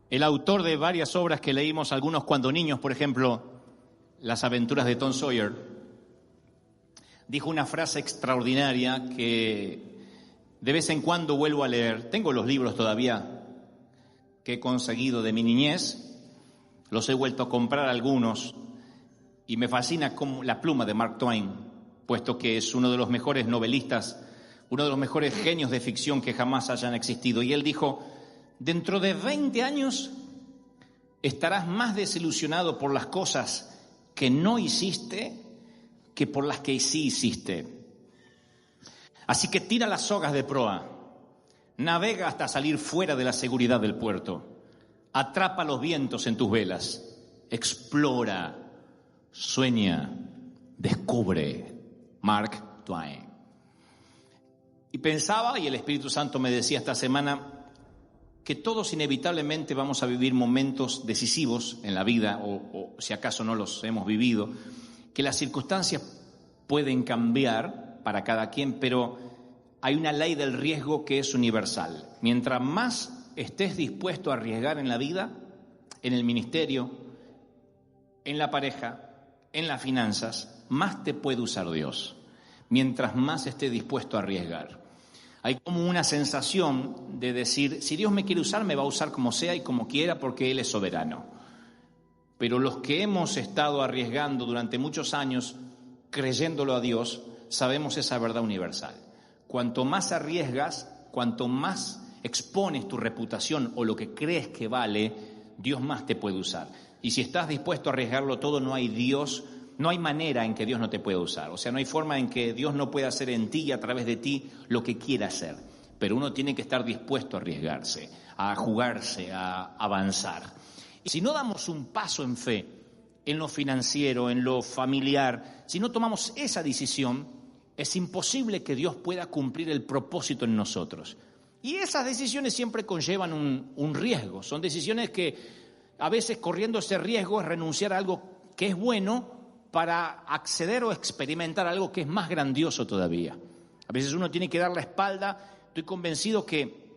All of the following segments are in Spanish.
El autor de varias obras que leímos algunos cuando niños, por ejemplo, Las aventuras de Tom Sawyer, dijo una frase extraordinaria que de vez en cuando vuelvo a leer. Tengo los libros todavía que he conseguido de mi niñez, los he vuelto a comprar algunos y me fascina como la pluma de Mark Twain, puesto que es uno de los mejores novelistas, uno de los mejores genios de ficción que jamás hayan existido. Y él dijo: dentro de 20 años estarás más desilusionado por las cosas que no hiciste que por las que sí hiciste. Así que tira las sogas de proa, navega hasta salir fuera de la seguridad del puerto, atrapa los vientos en tus velas, explora, sueña, descubre. Mark Twain. Y pensaba, y el Espíritu Santo me decía esta semana, que todos inevitablemente vamos a vivir momentos decisivos en la vida, o si acaso no los hemos vivido, que las circunstancias pueden cambiar para cada quien, pero hay una ley del riesgo que es universal. Mientras más estés dispuesto a arriesgar en la vida, en el ministerio, en la pareja, en las finanzas, más te puede usar Dios. Mientras más estés dispuesto a arriesgar. Hay como una sensación de decir, si Dios me quiere usar, me va a usar como sea y como quiera porque Él es soberano. Pero los que hemos estado arriesgando durante muchos años, creyéndolo a Dios, sabemos esa verdad universal. Cuanto más arriesgas, cuanto más expones tu reputación o lo que crees que vale, Dios más te puede usar. Y si estás dispuesto a arriesgarlo todo, no hay manera en que Dios no te pueda usar. O sea, no hay forma en que Dios no pueda hacer en ti y a través de ti lo que quiera hacer. Pero uno tiene que estar dispuesto a arriesgarse, a jugarse, a avanzar. Y si no damos un paso en fe, en lo financiero, en lo familiar, si no tomamos esa decisión, es imposible que Dios pueda cumplir el propósito en nosotros. Y esas decisiones siempre conllevan un riesgo. Son decisiones que a veces corriendo ese riesgo es renunciar a algo que es bueno para acceder o experimentar algo que es más grandioso todavía. A veces uno tiene que dar la espalda. Estoy convencido que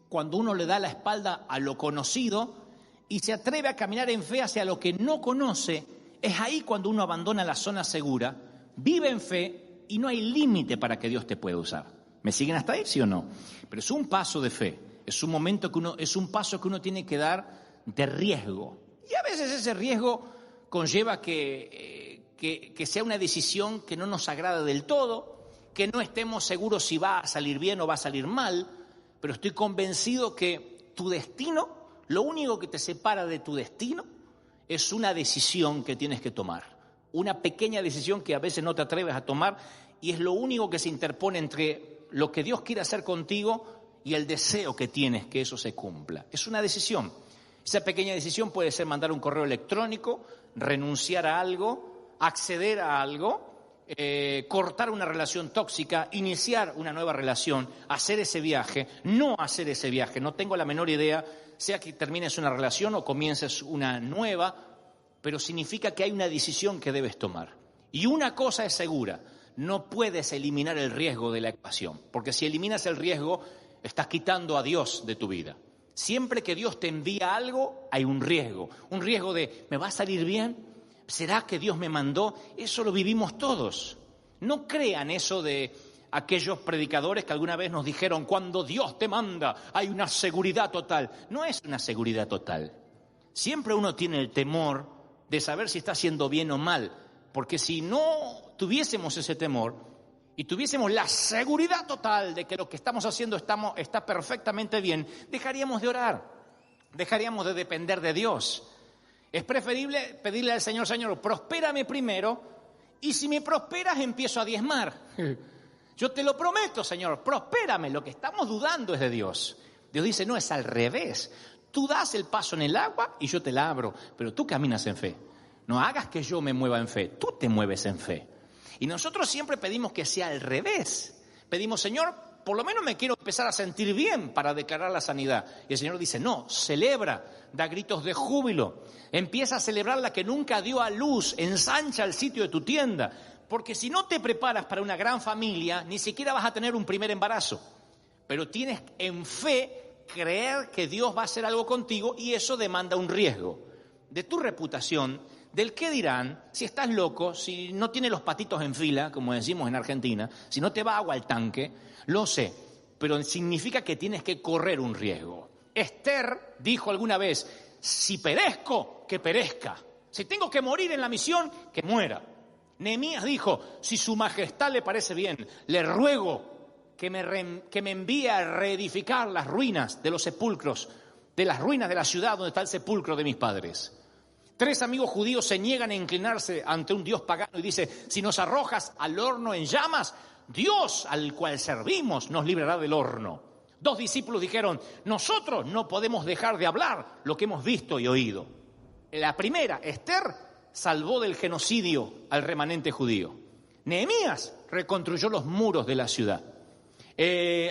cuando uno le da la espalda a lo conocido y se atreve a caminar en fe hacia lo que no conoce, es ahí cuando uno abandona la zona segura, vive en fe y no hay límite para que Dios te pueda usar. ¿Me siguen hasta ahí, sí o no? Pero es un paso de fe, es un paso que uno tiene que dar de riesgo. Y a veces ese riesgo conlleva que sea una decisión que no nos agrada del todo, que no estemos seguros si va a salir bien o va a salir mal, pero estoy convencido que tu destino, lo único que te separa de tu destino es una decisión que tienes que tomar, una pequeña decisión que a veces no te atreves a tomar y es lo único que se interpone entre lo que Dios quiere hacer contigo y el deseo que tienes que eso se cumpla. Es una decisión. Esa pequeña decisión puede ser mandar un correo electrónico, renunciar a algo, acceder a algo, cortar una relación tóxica, iniciar una nueva relación, hacer ese viaje, no hacer ese viaje. No tengo la menor idea, sea que termines una relación o comiences una nueva, pero significa que hay una decisión que debes tomar. Y una cosa es segura, no puedes eliminar el riesgo de la ecuación, porque si eliminas el riesgo, estás quitando a Dios de tu vida. Siempre que Dios te envía algo, hay un riesgo de, ¿me va a salir bien? ¿Será que Dios me mandó? Eso lo vivimos todos. No crean eso de aquellos predicadores que alguna vez nos dijeron, cuando Dios te manda, hay una seguridad total. No es una seguridad total. Siempre uno tiene el temor de saber si está haciendo bien o mal, porque si no tuviésemos ese temor, y tuviésemos la seguridad total de que lo que estamos haciendo está perfectamente bien, dejaríamos de orar, dejaríamos de depender de Dios. Es preferible pedirle al Señor, Señor, prospérame primero, y si me prosperas empiezo a diezmar. Yo te lo prometo, Señor, prospérame. Lo que estamos dudando es de Dios. Dios dice, no, es al revés. Tú das el paso en el agua y yo te la abro, pero tú caminas en fe. No hagas que yo me mueva en fe, tú te mueves en fe. Y nosotros siempre pedimos que sea al revés. Pedimos, Señor, por lo menos me quiero empezar a sentir bien para declarar la sanidad. Y el Señor dice, no, celebra, da gritos de júbilo. Empieza a celebrar la que nunca dio a luz, ensancha el sitio de tu tienda. Porque si no te preparas para una gran familia, ni siquiera vas a tener un primer embarazo. Pero tienes en fe creer que Dios va a hacer algo contigo y eso demanda un riesgo de tu reputación, del qué dirán, si estás loco, si no tienes los patitos en fila, como decimos en Argentina, si no te va agua al tanque, lo sé, pero significa que tienes que correr un riesgo. Esther dijo alguna vez, si perezco, que perezca. Si tengo que morir en la misión, que muera. Nehemías dijo, si su majestad le parece bien, le ruego que me envíe a reedificar las ruinas de los sepulcros, de las ruinas de la ciudad donde está el sepulcro de mis padres. 3 amigos judíos se niegan a inclinarse ante un Dios pagano y dice, si nos arrojas al horno en llamas, Dios al cual servimos nos librará del horno. 2 discípulos dijeron, nosotros no podemos dejar de hablar lo que hemos visto y oído. La primera, Esther, salvó del genocidio al remanente judío. Nehemías reconstruyó los muros de la ciudad.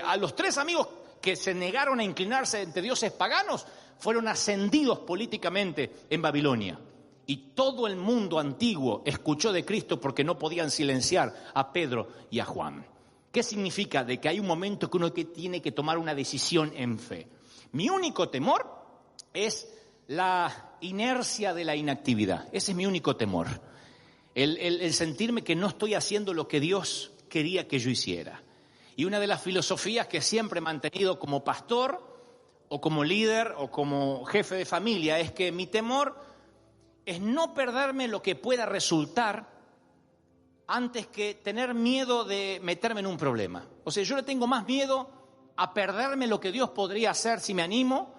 A los 3 amigos que se negaron a inclinarse ante dioses paganos fueron ascendidos políticamente en Babilonia. Y todo el mundo antiguo escuchó de Cristo porque no podían silenciar a Pedro y a Juan. ¿Qué significa? De que hay un momento que uno tiene que tomar una decisión en fe. Mi único temor es la inercia de la inactividad. Ese es mi único temor. El sentirme que no estoy haciendo lo que Dios quería que yo hiciera. Y una de las filosofías que siempre he mantenido como pastor o como líder o como jefe de familia es que mi temor es no perderme lo que pueda resultar antes que tener miedo de meterme en un problema. O sea, yo le tengo más miedo a perderme lo que Dios podría hacer si me animo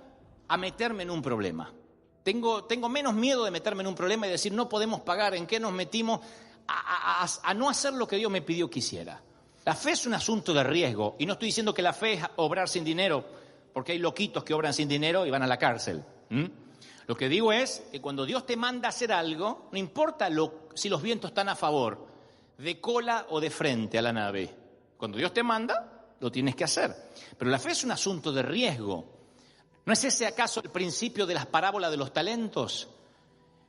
a meterme en un problema. Tengo menos miedo de meterme en un problema y decir no podemos pagar, en qué nos metimos, a no hacer lo que Dios me pidió que hiciera. La fe es un asunto de riesgo y no estoy diciendo que la fe es obrar sin dinero, porque hay loquitos que obran sin dinero y van a la cárcel. Lo que digo es que cuando Dios te manda a hacer algo, no importa si los vientos están a favor, de cola o de frente a la nave. Cuando Dios te manda, lo tienes que hacer. Pero la fe es un asunto de riesgo. ¿No es ese acaso el principio de las parábolas de los talentos?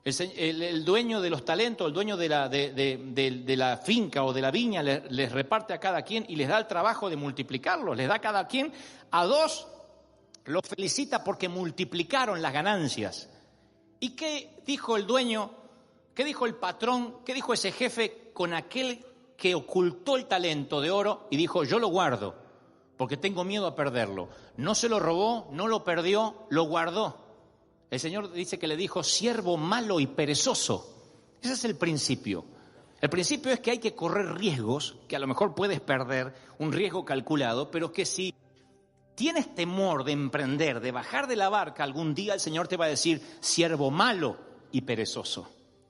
El dueño de los talentos, el dueño de la finca o de la viña les reparte a cada quien y les da el trabajo de multiplicarlos. Les da a cada quien a 2, los felicita porque multiplicaron las ganancias. ¿Y qué dijo el dueño? ¿Qué dijo el patrón? ¿Qué dijo ese jefe con aquel que ocultó el talento de oro y dijo, yo lo guardo porque tengo miedo a perderlo? No se lo robó, no lo perdió, lo guardó. El Señor dice que le dijo, siervo malo y perezoso. Ese es el principio. El principio es que hay que correr riesgos, que a lo mejor puedes perder, un riesgo calculado, pero que si tienes temor de emprender, de bajar de la barca, algún día el Señor te va a decir, siervo malo y perezoso.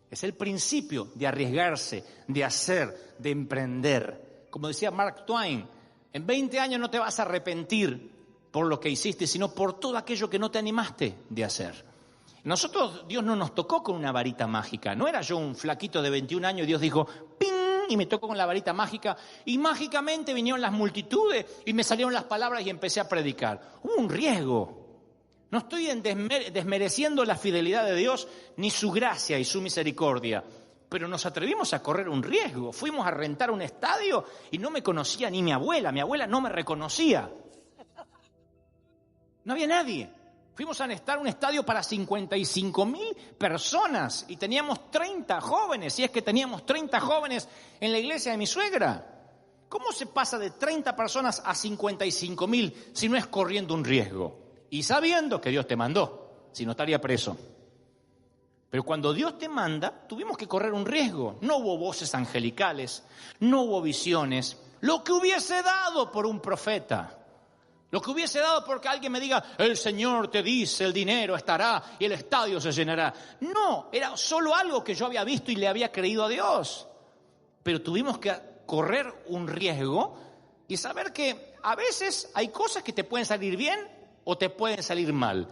Es el principio de arriesgarse, de hacer, de emprender. Como decía Mark Twain, en 20 años no te vas a arrepentir por lo que hiciste, sino por todo aquello que no te animaste de hacer. Nosotros, Dios no nos tocó con una varita mágica. No era yo un flaquito de 21 años y Dios dijo, ¡ping! Y me tocó con la varita mágica y mágicamente vinieron las multitudes y me salieron las palabras y empecé a predicar. Hubo un riesgo. No estoy desmereciendo la fidelidad de Dios ni su gracia y su misericordia, pero nos atrevimos a correr un riesgo. Fuimos a rentar un estadio y no me conocía ni mi abuela no me reconocía. No había nadie. Fuimos a rentar un estadio para 55,000 personas y teníamos 30 jóvenes, si es que teníamos 30 jóvenes en la iglesia de mi suegra. ¿Cómo se pasa de 30 personas a 55,000 si no es corriendo un riesgo? Y sabiendo que Dios te mandó, si no estaría preso. Pero cuando Dios te manda, tuvimos que correr un riesgo. No hubo voces angelicales, no hubo visiones, lo que hubiese dado por un profeta. Lo que hubiese dado porque alguien me diga, el Señor te dice, el dinero estará y el estadio se llenará. No, era solo algo que yo había visto y le había creído a Dios. Pero tuvimos que correr un riesgo y saber que a veces hay cosas que te pueden salir bien o te pueden salir mal.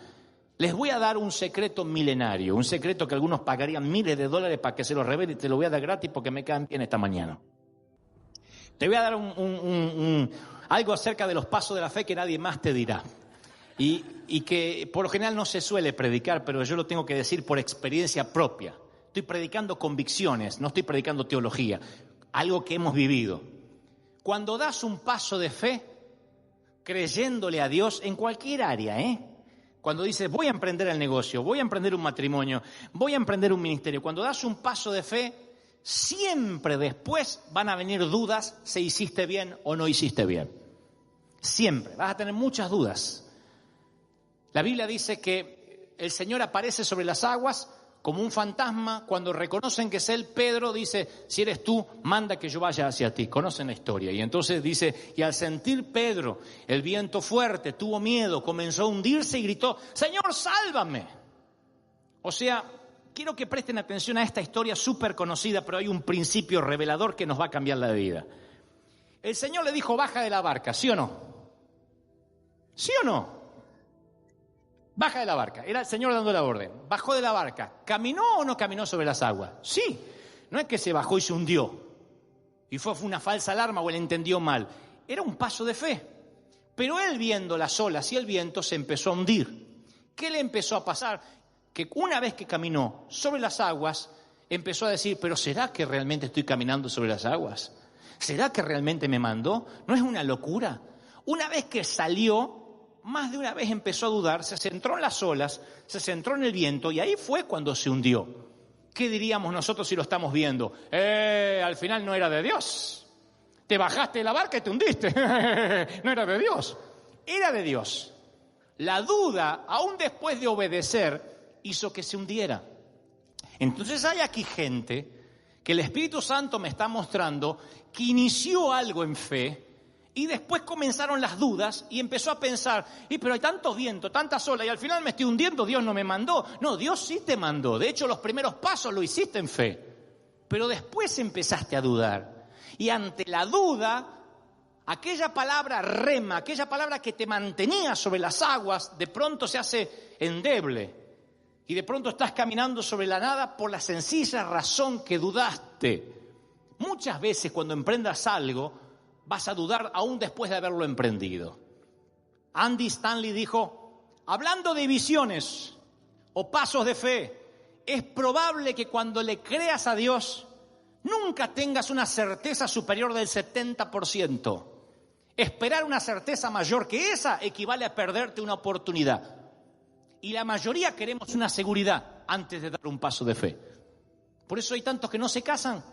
Les voy a dar un secreto milenario, un secreto que algunos pagarían miles de dólares para que se lo revele y te lo voy a dar gratis porque me caen bien esta mañana. Te voy a dar algo acerca de los pasos de la fe que nadie más te dirá. Y que por lo general no se suele predicar, pero yo lo tengo que decir por experiencia propia. Estoy predicando convicciones, no estoy predicando teología, algo que hemos vivido. Cuando das un paso de fe, creyéndole a Dios en cualquier área, Cuando dices, voy a emprender el negocio, voy a emprender un matrimonio, voy a emprender un ministerio. Cuando das un paso de fe, siempre después van a venir dudas si hiciste bien o no hiciste bien. Siempre, vas a tener muchas dudas. La Biblia dice que el Señor aparece sobre las aguas como un fantasma. Cuando reconocen que es Él, Pedro dice, si eres tú, manda que yo vaya hacia ti. Conocen la historia. Y entonces dice, y al sentir Pedro el viento fuerte, tuvo miedo, comenzó a hundirse y gritó, Señor, sálvame. O sea, quiero que presten atención a esta historia súper conocida, pero hay un principio revelador que nos va a cambiar la vida. El Señor le dijo, baja de la barca, ¿sí o no? ¿Sí o no? Baja de la barca, era el Señor dando la orden. Bajó de la barca, ¿caminó o no caminó sobre las aguas? Sí, no es que se bajó y se hundió. Y fue una falsa alarma o él entendió mal. Era un paso de fe. Pero él viendo las olas y el viento se empezó a hundir. ¿Qué le empezó a pasar? Que una vez que caminó sobre las aguas, empezó a decir, ¿pero será que realmente estoy caminando sobre las aguas? ¿Será que realmente me mandó? ¿No es una locura? Una vez que salió, más de una vez empezó a dudar, se centró en las olas, se centró en el viento y ahí fue cuando se hundió. ¿Qué diríamos nosotros si lo estamos viendo? Al final no era de Dios. Te bajaste de la barca y te hundiste. No era de Dios. Era de Dios. La duda, aún después de obedecer, hizo que se hundiera. Entonces hay aquí gente que el Espíritu Santo me está mostrando que inició algo en fe y después comenzaron las dudas y empezó a pensar, pero hay tanto viento, tantas olas y al final me estoy hundiendo, Dios no me mandó. No, Dios sí te mandó. De hecho, los primeros pasos lo hiciste en fe. Pero después empezaste a dudar. Y ante la duda, aquella palabra rema, aquella palabra que te mantenía sobre las aguas, de pronto se hace endeble. Y de pronto estás caminando sobre la nada por la sencilla razón que dudaste. Muchas veces cuando emprendas algo, vas a dudar aún después de haberlo emprendido. Andy Stanley dijo, hablando de visiones o pasos de fe, es probable que cuando le creas a Dios, nunca tengas una certeza superior del 70%. Esperar una certeza mayor que esa equivale a perderte una oportunidad. Y la mayoría queremos una seguridad antes de dar un paso de fe. Por eso hay tantos que no se casan.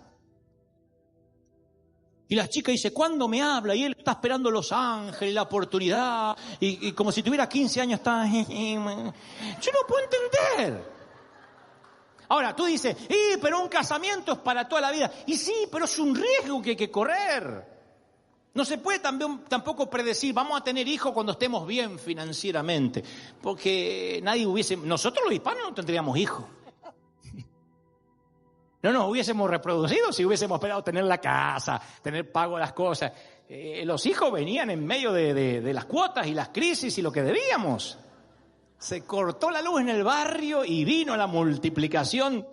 Y la chica dice, ¿cuándo me habla? Y él está esperando Los Ángeles, la oportunidad. Y como si tuviera 15 años está... Yo no puedo entender. Ahora, tú dices, pero un casamiento es para toda la vida. Y sí, pero es un riesgo que hay que correr. No se puede tampoco predecir, vamos a tener hijos cuando estemos bien financieramente. Porque nosotros los hispanos no tendríamos hijos. No nos hubiésemos reproducido si hubiésemos esperado tener la casa, tener pago de las cosas. Los hijos venían en medio de las cuotas y las crisis y lo que debíamos. Se cortó la luz en el barrio y vino la multiplicación.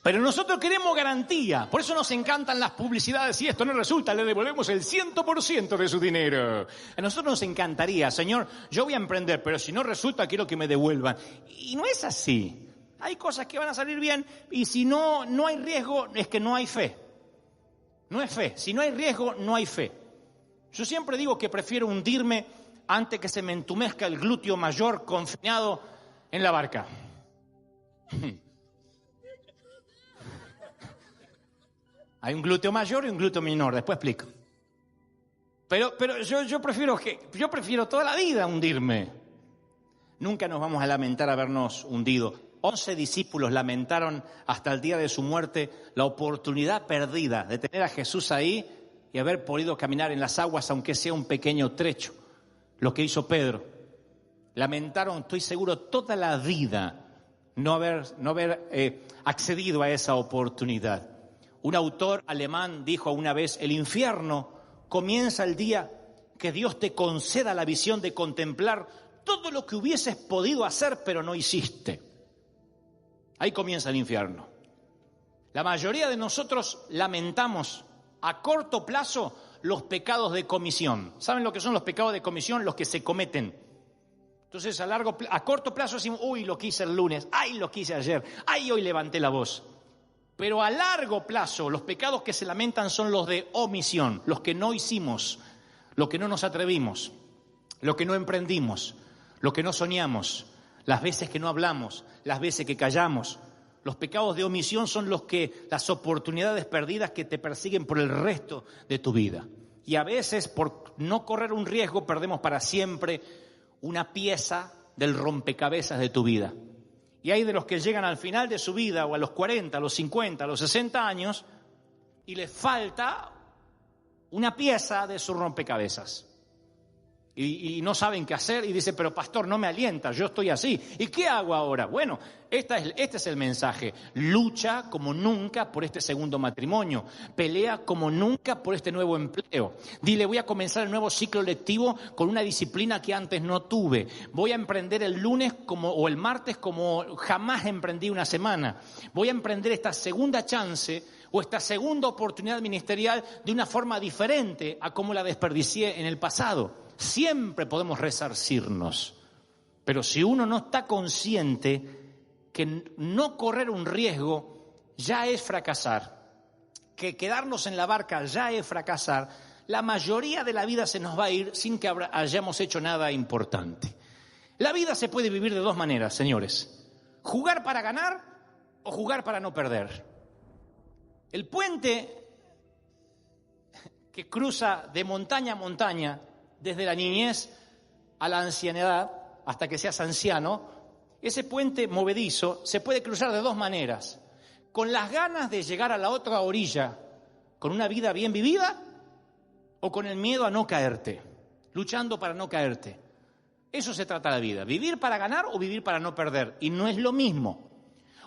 Pero nosotros queremos garantía, por eso nos encantan las publicidades. Si esto no resulta, le devolvemos el 100% de su dinero. A nosotros nos encantaría, Señor, yo voy a emprender, pero si no resulta, quiero que me devuelvan. Y no es así. Hay cosas que van a salir bien y si no hay riesgo, es que no hay fe. No es fe. Si no hay riesgo, no hay fe. Yo siempre digo que prefiero hundirme antes que se me entumezca el glúteo mayor confinado en la barca. Hay un glúteo mayor y un glúteo menor, después explico. Pero yo prefiero toda la vida hundirme. Nunca nos vamos a lamentar habernos hundido. 11 discípulos lamentaron hasta el día de su muerte la oportunidad perdida de tener a Jesús ahí y haber podido caminar en las aguas, aunque sea un pequeño trecho. Lo que hizo Pedro. Lamentaron, estoy seguro, toda la vida no haber accedido a esa oportunidad. Un autor alemán dijo una vez, el infierno comienza el día que Dios te conceda la visión de contemplar todo lo que hubieses podido hacer pero no hiciste. Ahí comienza el infierno. La mayoría de nosotros lamentamos a corto plazo los pecados de comisión. ¿Saben lo que son los pecados de comisión? Los que se cometen. Entonces a corto plazo decimos, uy, lo que hice el lunes, ay, lo que hice ayer, ay, hoy levanté la voz. Pero a largo plazo, los pecados que se lamentan son los de omisión, los que no hicimos, los que no nos atrevimos, lo que no emprendimos, lo que no soñamos, las veces que no hablamos, las veces que callamos. Los pecados de omisión son las oportunidades perdidas que te persiguen por el resto de tu vida. Y a veces, por no correr un riesgo, perdemos para siempre una pieza del rompecabezas de tu vida. Y hay de los que llegan al final de su vida, o a los 40, a los 50, a los 60 años, y les falta una pieza de su rompecabezas. Y no saben qué hacer y dicen, pero pastor, no me alienta, yo estoy así. ¿Y qué hago ahora? Bueno, este es el mensaje. Lucha como nunca por este segundo matrimonio. Pelea como nunca por este nuevo empleo. Dile, voy a comenzar el nuevo ciclo lectivo con una disciplina que antes no tuve. Voy a emprender el lunes o el martes como jamás emprendí una semana. Voy a emprender esta segunda chance o esta segunda oportunidad ministerial de una forma diferente a como la desperdicié en el pasado. Siempre podemos resarcirnos, pero si uno no está consciente que no correr un riesgo ya es fracasar, que quedarnos en la barca ya es fracasar, la mayoría de la vida se nos va a ir sin que hayamos hecho nada importante. La vida se puede vivir de dos maneras, señores: jugar para ganar o jugar para no perder. El puente que cruza de montaña a montaña, desde la niñez a la ancianidad, hasta que seas anciano, ese puente movedizo se puede cruzar de dos maneras: con las ganas de llegar a la otra orilla, con una vida bien vivida, o con el miedo a no caerte, luchando para no caerte. Eso se trata la vida, vivir para ganar o vivir para no perder, y no es lo mismo.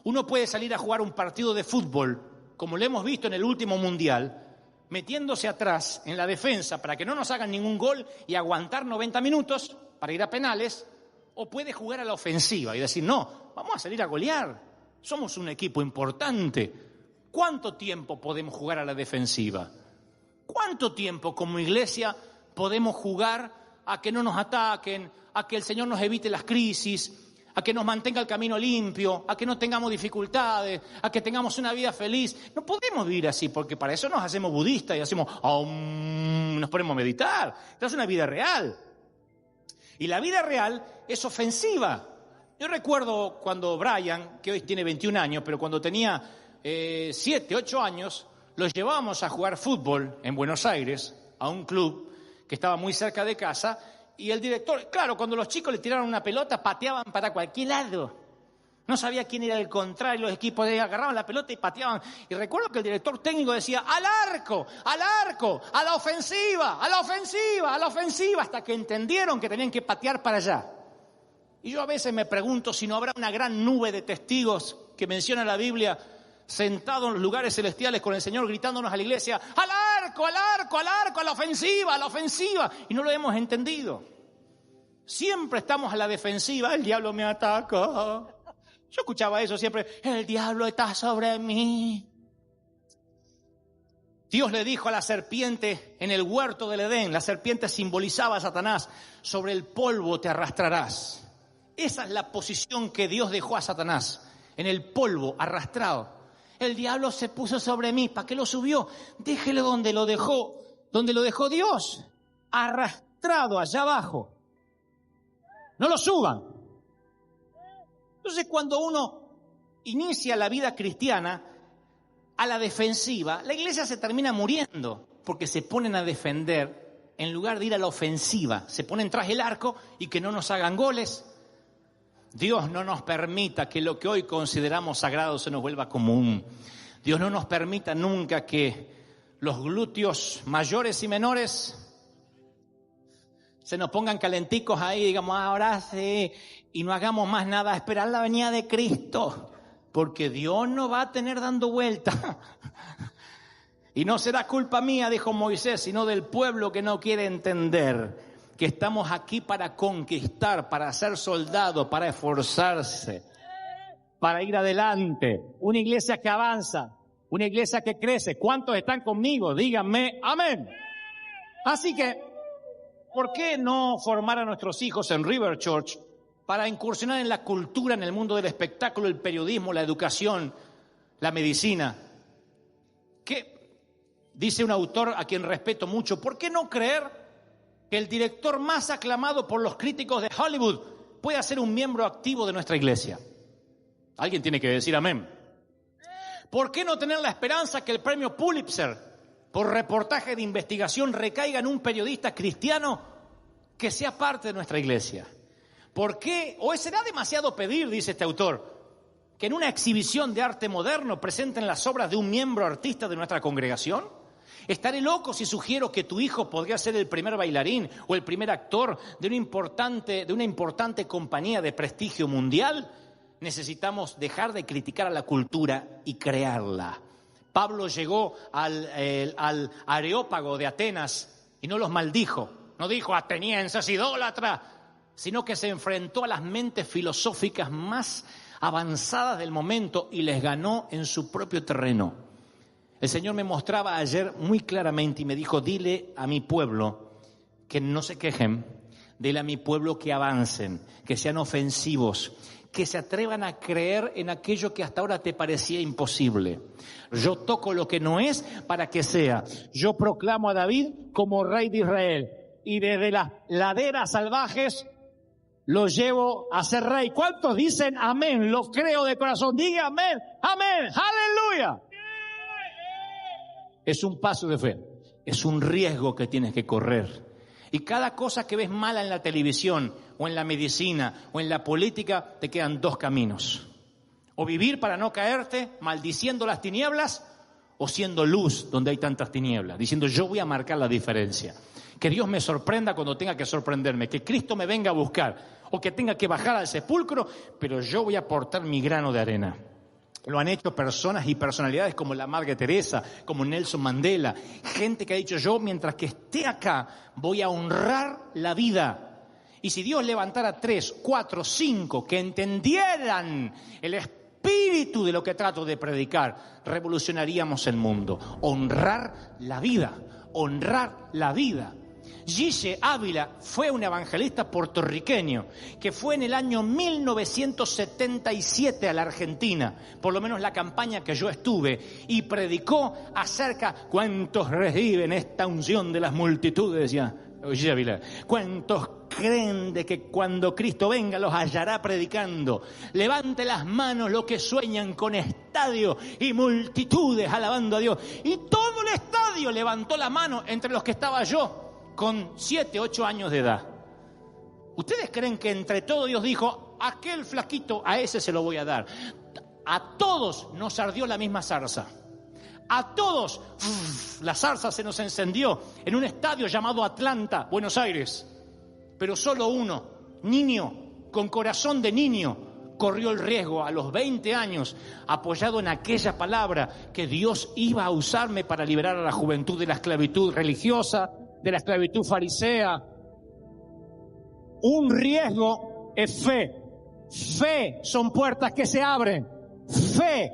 Uno puede salir a jugar un partido de fútbol, como lo hemos visto en el último mundial, metiéndose atrás en la defensa para que no nos hagan ningún gol y aguantar 90 minutos para ir a penales, o puede jugar a la ofensiva y decir, no, vamos a salir a golear, somos un equipo importante. ¿Cuánto tiempo podemos jugar a la defensiva? ¿Cuánto tiempo como iglesia podemos jugar a que no nos ataquen, a que el Señor nos evite las crisis, a que nos mantenga el camino limpio, a que no tengamos dificultades, a que tengamos una vida feliz? No podemos vivir así, porque para eso nos hacemos budistas y hacemos nos ponemos a meditar. Esta es una vida real. Y la vida real es ofensiva. Yo recuerdo cuando Brian, que hoy tiene 21 años, pero cuando tenía 7, 8 años, los llevábamos a jugar fútbol en Buenos Aires, a un club que estaba muy cerca de casa. Y el director, claro, cuando los chicos le tiraron una pelota, pateaban para cualquier lado. No sabía quién era el contrario, los equipos agarraban la pelota y pateaban. Y recuerdo que el director técnico decía, al arco, a la ofensiva, a la ofensiva, a la ofensiva, hasta que entendieron que tenían que patear para allá. Y yo a veces me pregunto si no habrá una gran nube de testigos que menciona la Biblia, sentados en los lugares celestiales con el Señor gritándonos a la iglesia, al arco, al arco, al arco, a la ofensiva, y no lo hemos entendido. Siempre estamos a la defensiva, el diablo me ataca. Yo escuchaba eso siempre, el diablo está sobre mí. Dios le dijo a la serpiente en el huerto del Edén, la serpiente simbolizaba a Satanás, sobre el polvo te arrastrarás. Esa es la posición que Dios dejó a Satanás, en el polvo, arrastrado. El diablo se puso sobre mí. ¿Para qué lo subió? Déjelo donde lo dejó Dios, arrastrado allá abajo. No lo suban. Entonces, cuando uno inicia la vida cristiana a la defensiva, la iglesia se termina muriendo, porque se ponen a defender en lugar de ir a la ofensiva. Se ponen tras el arco y que no nos hagan goles. Dios no nos permita que lo que hoy consideramos sagrado se nos vuelva común. Dios no nos permita nunca que los glúteos mayores y menores se nos pongan calenticos ahí y digamos, ahora sí, y no hagamos más nada a esperar la venida de Cristo, porque Dios no va a tener dando vuelta. Y no será culpa mía, dijo Moisés, sino del pueblo que no quiere entender que estamos aquí para conquistar, para ser soldados, para esforzarse, para ir adelante. Una iglesia que avanza, una iglesia que crece. ¿Cuántos están conmigo? Díganme amén. Así que, ¿por qué no formar a nuestros hijos en River Church para incursionar en la cultura, en el mundo del espectáculo, el periodismo, la educación, la medicina. ¿Qué? Dice un autor a quien respeto mucho, ¿por qué no creer que el director más aclamado por los críticos de Hollywood pueda ser un miembro activo de nuestra iglesia? Alguien tiene que decir amén. ¿Por qué no tener la esperanza que el premio Pulitzer por reportaje de investigación recaiga en un periodista cristiano que sea parte de nuestra iglesia? ¿Por qué? ¿O será demasiado pedir, dice este autor, que en una exhibición de arte moderno presenten las obras de un miembro artista de nuestra congregación? ¿Estaré loco si sugiero que tu hijo podría ser el primer bailarín o el primer actor de una importante compañía de prestigio mundial? Necesitamos dejar de criticar a la cultura y crearla. Pablo llegó al Areópago de Atenas y no los maldijo. No dijo atenienses, idólatras, sino que se enfrentó a las mentes filosóficas más avanzadas del momento y les ganó en su propio terreno. El Señor me mostraba ayer muy claramente y me dijo, dile a mi pueblo que no se quejen, dile a mi pueblo que avancen, que sean ofensivos, que se atrevan a creer en aquello que hasta ahora te parecía imposible. Yo toco lo que no es para que sea. Yo proclamo a David como rey de Israel y desde las laderas salvajes lo llevo a ser rey. ¿Cuántos dicen amén? Lo creo de corazón. Diga amén, amén, aleluya. Es un paso de fe, es un riesgo que tienes que correr. Y cada cosa que ves mala en la televisión, o en la medicina, o en la política, te quedan dos caminos. O vivir para no caerte, maldiciendo las tinieblas, o siendo luz donde hay tantas tinieblas, diciendo yo voy a marcar la diferencia. Que Dios me sorprenda cuando tenga que sorprenderme, que Cristo me venga a buscar, o que tenga que bajar al sepulcro, pero yo voy a aportar mi grano de arena. Lo han hecho personas y personalidades como la Madre Teresa, como Nelson Mandela, gente que ha dicho yo mientras que esté acá voy a honrar la vida. Y si Dios levantara 3, 4, 5 que entendieran el espíritu de lo que trato de predicar, revolucionaríamos el mundo. Honrar la vida, honrar la vida. Gille Ávila fue un evangelista puertorriqueño que fue en el año 1977 a la Argentina, por lo menos la campaña que yo estuve, y predicó acerca cuántos reciben esta unción de las multitudes, decía Gille Ávila, cuántos creen de que cuando Cristo venga los hallará predicando. Levante las manos los que sueñan con estadio y multitudes alabando a Dios. Y todo el estadio levantó la mano, entre los que estaba yo, con 7, 8 años de edad. ¿Ustedes creen que entre todos Dios dijo, aquel flaquito, a ese se lo voy a dar? A todos nos ardió la misma zarza. A todos, la zarza se nos encendió en un estadio llamado Atlanta, Buenos Aires. Pero solo uno, niño, con corazón de niño, corrió el riesgo a los 20 años, apoyado en aquella palabra que Dios iba a usarme para liberar a la juventud de la esclavitud religiosa, de la esclavitud farisea. Un riesgo es fe. Fe son puertas que se abren. Fe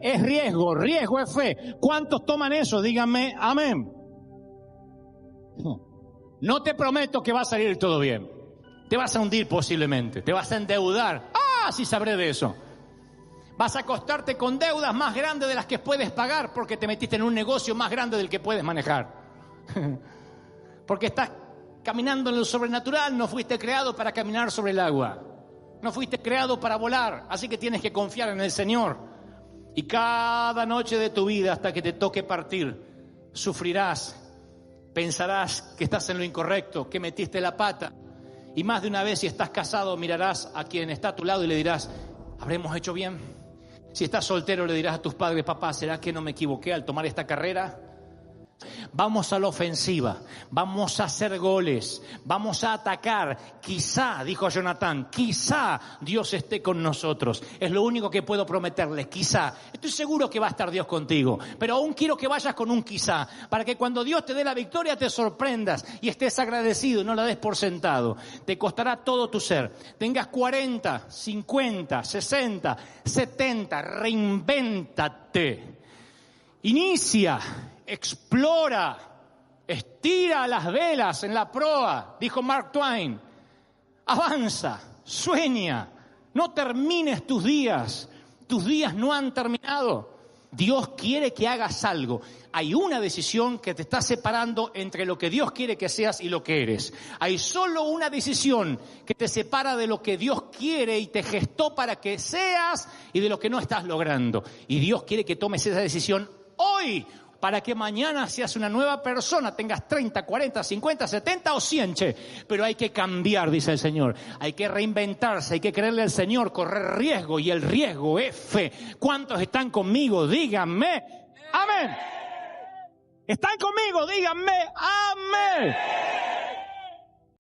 es riesgo. Riesgo es fe. ¿Cuántos toman eso? Díganme amén. No te prometo que va a salir todo bien. Te vas a hundir posiblemente. Te vas a endeudar. Sí sabré de eso. Vas a acostarte con deudas más grandes de las que puedes pagar porque te metiste en un negocio más grande del que puedes manejar. Porque estás caminando en lo sobrenatural, no fuiste creado para caminar sobre el agua, no fuiste creado para volar, así que tienes que confiar en el Señor. Y cada noche de tu vida hasta que te toque partir, sufrirás, pensarás que estás en lo incorrecto, que metiste la pata, y más de una vez si estás casado mirarás a quien está a tu lado y le dirás, ¿habremos hecho bien? Si estás soltero le dirás a tus padres, papá, ¿será que no me equivoqué al tomar esta carrera? Vamos a la ofensiva, vamos a hacer goles, vamos a atacar. Quizá, dijo Jonatán, quizá Dios esté con nosotros. Es lo único que puedo prometerles, quizá. Estoy seguro que va a estar Dios contigo, pero aún quiero que vayas con un quizá, para que cuando Dios te dé la victoria te sorprendas y estés agradecido y no la des por sentado. Te costará todo tu ser. Tengas 40, 50, 60, 70, reinvéntate. Inicia. Explora, estira las velas en la proa, dijo Mark Twain. Avanza, sueña, no termines tus días Tus días no han terminado. Dios quiere que hagas algo. Hay una decisión que te está separando entre lo que Dios quiere que seas y lo que eres. Hay solo una decisión que te separa de lo que Dios quiere y te gestó para que seas y de lo que no estás logrando. Y Dios quiere que tomes esa decisión hoy, para que mañana seas una nueva persona, tengas 30, 40, 50, 70 o 100, pero hay que cambiar, dice el Señor. Hay que reinventarse, hay que creerle al Señor, correr riesgo, y el riesgo es fe. ¿Cuántos están conmigo? Díganme, amén. ¿Están conmigo? Díganme, amén.